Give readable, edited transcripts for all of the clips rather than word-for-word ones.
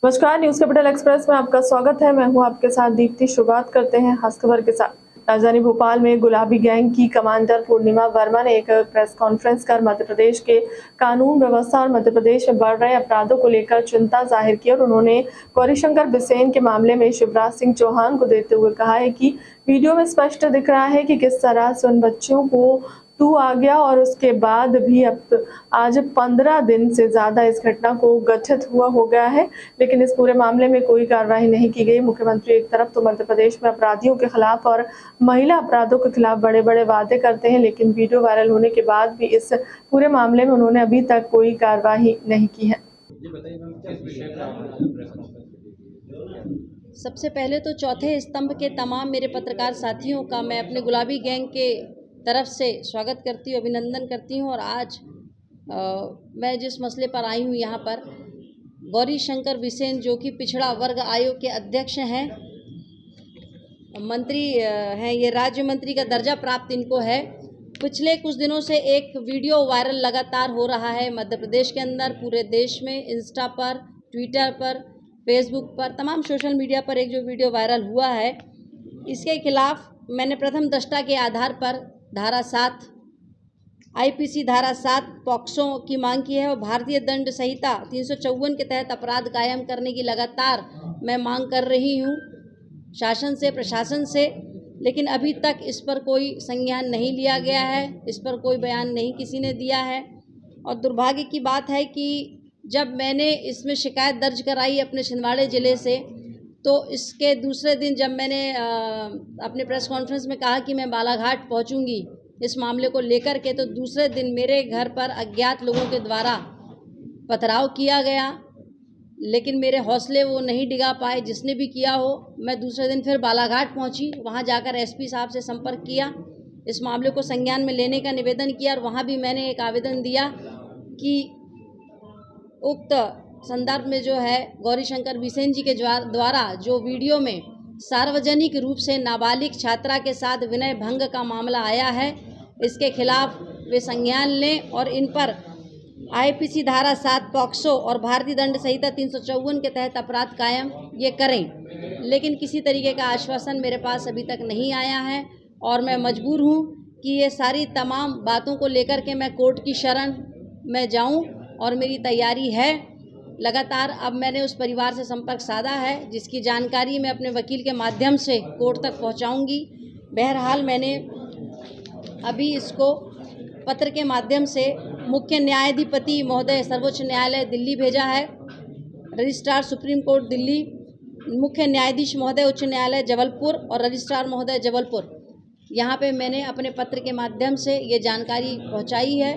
नमस्कार, news capital express में आपका स्वागत है। मैं हूं आपके साथ दीप्ति। शुरुआत करते हैं खास खबर के साथ। राजधानी भोपाल में गुलाबी गैंग की कमांडर पूर्णिमा वर्मा ने एक प्रेस कॉन्फ्रेंस कर मध्य प्रदेश के कानून व्यवस्था और मध्य प्रदेश में बढ़ रहे अपराधों को लेकर चिंता जाहिर की और उन्होंने गौरीशंकर बिसेन के मामले में शिवराज सिंह चौहान को देते हुए कहा है कि वीडियो में स्पष्ट दिख रहा है कि किस तरह से उन बच्चों को तू आ गया और उसके बाद भी अब आज 15 दिन से ज्यादा इस घटना को गठित हुआ हो गया है, लेकिन इस पूरे मामले में कोई कार्रवाई नहीं की गई। मुख्यमंत्री एक तरफ तो मध्य प्रदेश में अपराधियों के खिलाफ और महिला अपराधों के खिलाफ बड़े बड़े वादे करते हैं, लेकिन वीडियो वायरल होने के बाद भी इस पूरे मामले में उन्होंने अभी तक कोई कार्रवाई नहीं की है। सबसे पहले तो चौथे स्तंभ के तमाम मेरे पत्रकार साथियों का मैं अपने गुलाबी गैंग के तरफ से स्वागत करती हूँ, अभिनंदन करती हूँ। और आज मैं जिस मसले पर आई हूँ यहाँ पर, गौरीशंकर बिसेन जो कि पिछड़ा वर्ग आयोग के अध्यक्ष हैं, मंत्री हैं, ये राज्य मंत्री का दर्जा प्राप्त इनको है। पिछले कुछ दिनों से एक वीडियो वायरल लगातार हो रहा है मध्य प्रदेश के अंदर, पूरे देश में, इंस्टा पर, ट्विटर पर, फेसबुक पर, तमाम सोशल मीडिया पर एक जो वीडियो वायरल हुआ है, इसके खिलाफ मैंने प्रथम दृष्टा के आधार पर धारा 7 आईपीसी धारा 7 पॉक्सो की मांग की है और भारतीय दंड संहिता 354 के तहत अपराध कायम करने की लगातार मैं मांग कर रही हूँ शासन से, प्रशासन से, लेकिन अभी तक इस पर कोई संज्ञान नहीं लिया गया है, इस पर कोई बयान नहीं किसी ने दिया है। और दुर्भाग्य की बात है कि जब मैंने इसमें शिकायत दर्ज कराई अपने छिंदवाड़ा ज़िले से, तो इसके दूसरे दिन जब मैंने अपने प्रेस कॉन्फ्रेंस में कहा कि मैं बालाघाट पहुंचूंगी इस मामले को लेकर के, तो दूसरे दिन मेरे घर पर अज्ञात लोगों के द्वारा पथराव किया गया, लेकिन मेरे हौसले वो नहीं डिगा पाए, जिसने भी किया हो। मैं दूसरे दिन फिर बालाघाट पहुंची, वहां जाकर एसपी साहब से संपर्क किया, इस मामले को संज्ञान में लेने का निवेदन किया और वहां भी मैंने एक आवेदन दिया कि उक्त संदर्भ में जो है गौरीशंकर बिसेन जी के द्वारा जो वीडियो में सार्वजनिक रूप से नाबालिग छात्रा के साथ विनय भंग का मामला आया है, इसके खिलाफ वे संज्ञान लें और इन पर आईपीसी धारा 7 पॉक्सो और भारतीय दंड संहिता 354 के तहत अपराध कायम ये करें। लेकिन किसी तरीके का आश्वासन मेरे पास अभी तक नहीं आया है और मैं मजबूर हूँ कि ये सारी तमाम बातों को लेकर के मैं कोर्ट की शरण में जाऊँ और मेरी तैयारी है लगातार। अब मैंने उस परिवार से संपर्क साधा है, जिसकी जानकारी मैं अपने वकील के माध्यम से कोर्ट तक पहुंचाऊंगी। बहरहाल मैंने अभी इसको पत्र के माध्यम से मुख्य न्यायाधिपति महोदय सर्वोच्च न्यायालय दिल्ली भेजा है, रजिस्ट्रार सुप्रीम कोर्ट दिल्ली, मुख्य न्यायाधीश महोदय उच्च न्यायालय जबलपुर और रजिस्ट्रार महोदय जबलपुर, यहाँ पे मैंने अपने पत्र के माध्यम से ये जानकारी पहुँचाई है।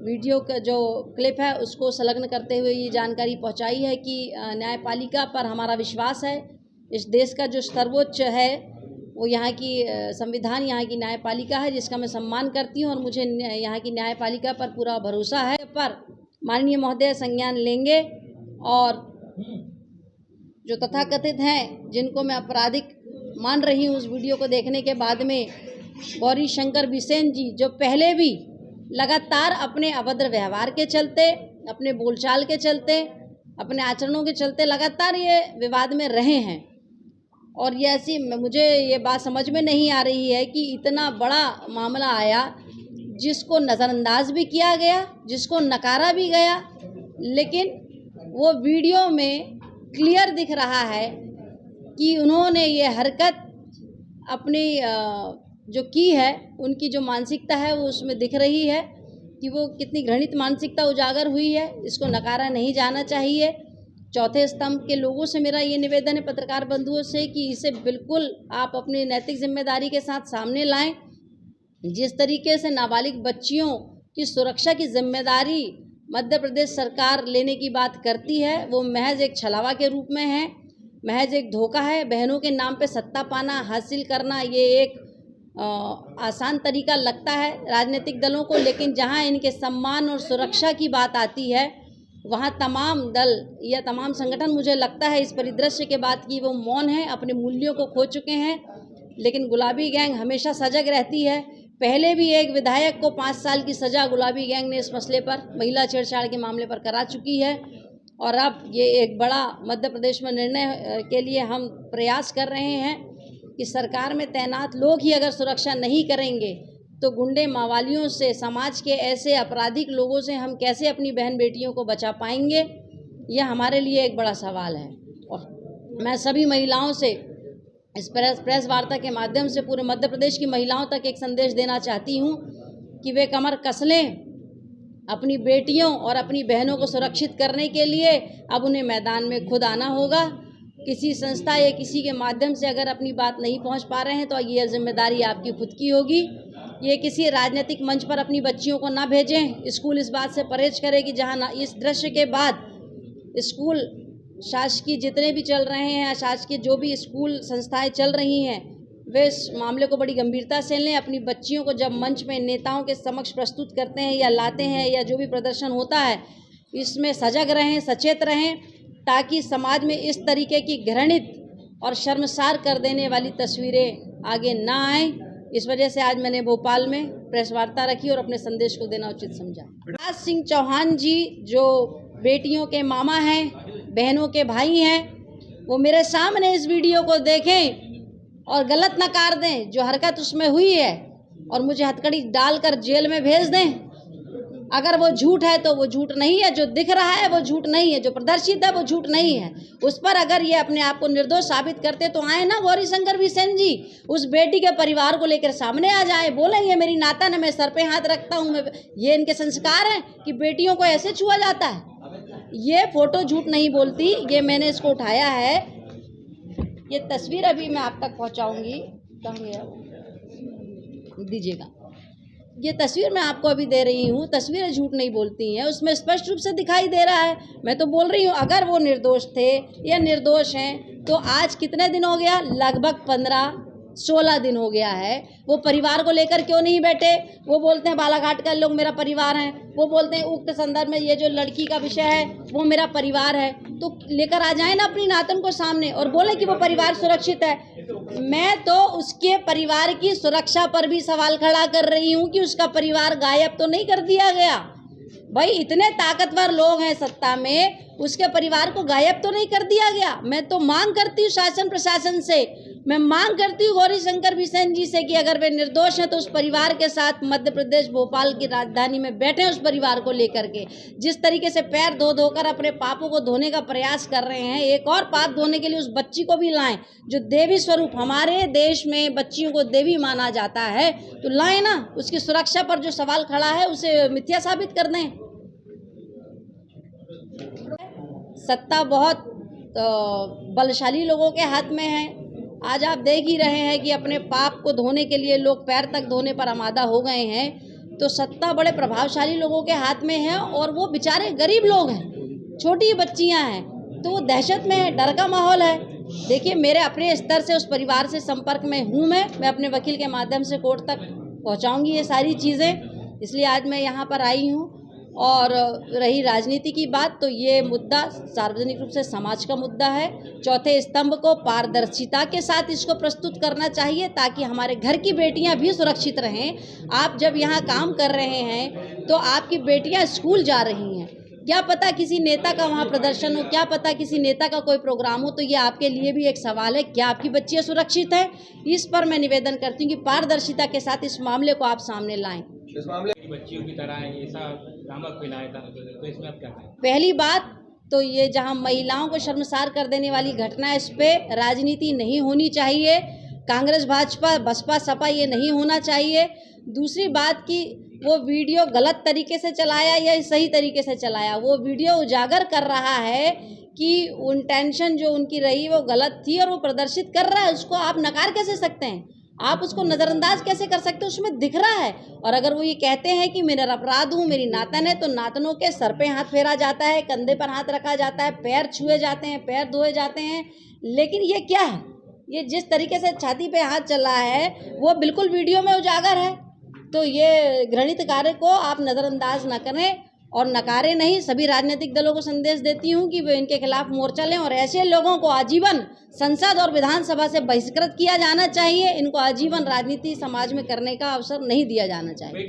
वीडियो का जो क्लिप है उसको संलग्न करते हुए ये जानकारी पहुंचाई है कि न्यायपालिका पर हमारा विश्वास है। इस देश का जो सर्वोच्च है वो यहाँ की संविधान, यहाँ की न्यायपालिका है, जिसका मैं सम्मान करती हूँ और मुझे यहाँ की न्यायपालिका पर पूरा भरोसा है। पर माननीय महोदय संज्ञान लेंगे और जो तथाकथित हैं, जिनको मैं आपराधिक मान रही हूँ उस वीडियो को देखने के बाद में, गौरीशंकर बिसेन जी जो पहले भी लगातार अपने अभद्र व्यवहार के चलते, अपने बोलचाल के चलते, अपने आचरणों के चलते लगातार ये विवाद में रहे हैं। और ये ऐसी मुझे ये बात समझ में नहीं आ रही है कि इतना बड़ा मामला आया जिसको नज़रअंदाज भी किया गया, जिसको नकारा भी गया, लेकिन वो वीडियो में क्लियर दिख रहा है कि उन्होंने ये हरकत अपनी जो की है, उनकी जो मानसिकता है वो उसमें दिख रही है कि वो कितनी घृणित मानसिकता उजागर हुई है। इसको नकारा नहीं जाना चाहिए। चौथे स्तंभ के लोगों से मेरा ये निवेदन है, पत्रकार बंधुओं से, कि इसे बिल्कुल आप अपनी नैतिक जिम्मेदारी के साथ सामने लाएं। जिस तरीके से नाबालिग बच्चियों की सुरक्षा की जिम्मेदारी मध्य प्रदेश सरकार लेने की बात करती है, वो महज एक छलावा के रूप में है, महज एक धोखा है। बहनों के नाम पे सत्ता पाना, हासिल करना, ये एक आसान तरीका लगता है राजनीतिक दलों को, लेकिन जहां इनके सम्मान और सुरक्षा की बात आती है, वहां तमाम दल या तमाम संगठन, मुझे लगता है इस परिदृश्य के बाद कि वो मौन है, अपने मूल्यों को खो चुके हैं। लेकिन गुलाबी गैंग हमेशा सजग रहती है। पहले भी एक विधायक को 5 साल की सज़ा गुलाबी गैंग ने इस मसले पर, महिला छेड़छाड़ के मामले पर करा चुकी है और अब ये एक बड़ा मध्य प्रदेश में निर्णय के लिए हम प्रयास कर रहे हैं कि सरकार में तैनात लोग ही अगर सुरक्षा नहीं करेंगे तो गुंडे मावालियों से, समाज के ऐसे आपराधिक लोगों से हम कैसे अपनी बहन बेटियों को बचा पाएंगे, यह हमारे लिए एक बड़ा सवाल है। और मैं सभी महिलाओं से इस प्रेस वार्ता के माध्यम से पूरे मध्य प्रदेश की महिलाओं तक एक संदेश देना चाहती हूँ कि वे कमर कस लें। अपनी बेटियों और अपनी बहनों को सुरक्षित करने के लिए अब उन्हें मैदान में खुद आना होगा। किसी संस्था या किसी के माध्यम से अगर अपनी बात नहीं पहुंच पा रहे हैं तो ये जिम्मेदारी आपकी खुद की होगी। ये किसी राजनीतिक मंच पर अपनी बच्चियों को ना भेजें। स्कूल इस बात से परहेज करे कि जहां इस दृश्य के बाद स्कूल शासकीय जितने भी चल रहे हैं, शासकीय जो भी स्कूल संस्थाएं चल रही हैं, वे इस मामले को बड़ी गंभीरता से लें। अपनी बच्चियों को जब मंच में नेताओं के समक्ष प्रस्तुत करते हैं या लाते हैं या जो भी प्रदर्शन होता है, इसमें सजग रहें, सचेत रहें, ताकि समाज में इस तरीके की घृणित और शर्मसार कर देने वाली तस्वीरें आगे ना आएं। इस वजह से आज मैंने भोपाल में प्रेस वार्ता रखी और अपने संदेश को देना उचित समझा। शिवराज सिंह चौहान जी जो बेटियों के मामा हैं, बहनों के भाई हैं, वो मेरे सामने इस वीडियो को देखें और गलत नकार दें जो हरकत उसमें हुई है और मुझे हथकड़ी डालकर जेल में भेज दें। अगर वो झूठ है तो वो झूठ नहीं है, जो दिख रहा है वो झूठ नहीं है, जो प्रदर्शित है वो झूठ नहीं है। उस पर अगर ये अपने आप को निर्दोष साबित करते तो आए ना गौरीशंकर बिसेन जी, उस बेटी के परिवार को लेकर सामने आ जाए, बोले ये मेरी नातन है, मैं सर पे हाथ रखता हूँ। ये इनके संस्कार हैं कि बेटियों को ऐसे छुआ जाता है। ये फोटो झूठ नहीं बोलती, ये मैंने इसको उठाया है। ये तस्वीर अभी मैं आप तक पहुँचाऊँगी, दीजिएगा। ये तस्वीर मैं आपको अभी दे रही हूँ, तस्वीरें झूठ नहीं बोलती हैं, उसमें स्पष्ट रूप से दिखाई दे रहा है। मैं तो बोल रही हूँ अगर वो निर्दोष थे या निर्दोष हैं तो आज कितने दिन हो गया, लगभग 15-16 दिन हो गया है। वो परिवार को लेकर क्यों नहीं बैठे? वो बोलते हैं बालाघाट का लोग मेरा परिवार है, वो बोलते हैं उक्त संदर्भ में ये जो लड़की का विषय है वो मेरा परिवार है, तो लेकर आ जाए ना अपनी नातन को सामने और बोले कि वो परिवार सुरक्षित है। मैं तो उसके परिवार की सुरक्षा पर भी सवाल खड़ा कर रही हूँ कि उसका परिवार गायब तो नहीं कर दिया गया। भाई इतने ताकतवर लोग हैं सत्ता में, उसके परिवार को गायब तो नहीं कर दिया गया। मैं तो मांग करती हूँ शासन प्रशासन से, मैं मांग करती हूँ गौरीशंकर बिसेन जी से कि अगर वे निर्दोष हैं तो उस परिवार के साथ मध्य प्रदेश भोपाल की राजधानी में बैठे उस परिवार को लेकर के। जिस तरीके से पैर धो धोकर अपने पापों को धोने का प्रयास कर रहे हैं, एक और पाप धोने के लिए उस बच्ची को भी लाएं जो देवी स्वरूप, हमारे देश में बच्चियों को देवी माना जाता है, तो लाएं ना। उसकी सुरक्षा पर जो सवाल खड़ा है उसे मिथ्या साबित कर दें। सत्ता बहुत बलशाली लोगों के हाथ में है। आज आप देख ही रहे हैं कि अपने पाप को धोने के लिए लोग पैर तक धोने पर आमादा हो गए हैं। तो सत्ता बड़े प्रभावशाली लोगों के हाथ में है और वो बेचारे गरीब लोग हैं, छोटी बच्चियां हैं, तो वो दहशत में है, डर का माहौल है। देखिए मेरे अपने स्तर से उस परिवार से संपर्क में हूँ, मैं अपने वकील के माध्यम से कोर्ट तक पहुँचाऊँगी ये सारी चीज़ें, इसलिए आज मैं यहाँ पर आई हूँ। और रही राजनीति की बात, तो ये मुद्दा सार्वजनिक रूप से समाज का मुद्दा है। चौथे स्तंभ को पारदर्शिता के साथ इसको प्रस्तुत करना चाहिए ताकि हमारे घर की बेटियां भी सुरक्षित रहें। आप जब यहाँ काम कर रहे हैं तो आपकी बेटियां स्कूल जा रही हैं, क्या पता किसी नेता का वहाँ प्रदर्शन हो, क्या पता किसी नेता का कोई प्रोग्राम हो, तो ये आपके लिए भी एक सवाल है, क्या आपकी बच्चियाँ सुरक्षित हैं? इस पर मैं निवेदन करती हूँ कि पारदर्शिता के साथ इस मामले को आप सामने लाएं। इस मामले बच्चियों की तरह ऐसा ड्रामा फैलाया था, तो इसमें आप क्या कहें? पहली बात तो ये जहाँ महिलाओं को शर्मसार कर देने वाली घटना है, इस पे राजनीति नहीं होनी चाहिए। कांग्रेस भाजपा बसपा सपा ये नहीं होना चाहिए। दूसरी बात कि वो वीडियो गलत तरीके से चलाया या सही तरीके से चलाया, वो वीडियो उजागर कर रहा है कि इंटेंशन जो उनकी रही वो गलत थी और वो प्रदर्शित कर रहा है, उसको आप नकार कैसे सकते हैं? आप उसको नज़रअंदाज कैसे कर सकते हो? उसमें दिख रहा है। और अगर वो ये कहते हैं कि मेरा अपराध हूँ, मेरी नातन है, तो नातनों के सर पे हाथ फेरा जाता है, कंधे पर हाथ रखा जाता है, पैर छुए जाते हैं, पैर धोए जाते हैं। लेकिन ये क्या है? ये जिस तरीके से छाती पे हाथ चला है वो बिल्कुल वीडियो में उजागर है। तो ये घृणित कार्य को आप नज़रअंदाज न करें और नकारे नहीं। सभी राजनीतिक दलों को संदेश देती हूँ कि वे इनके खिलाफ मोर्चा लें और ऐसे लोगों को आजीवन संसद और विधानसभा से बहिष्कृत किया जाना चाहिए। इनको आजीवन राजनीति समाज में करने का अवसर नहीं दिया जाना चाहिए।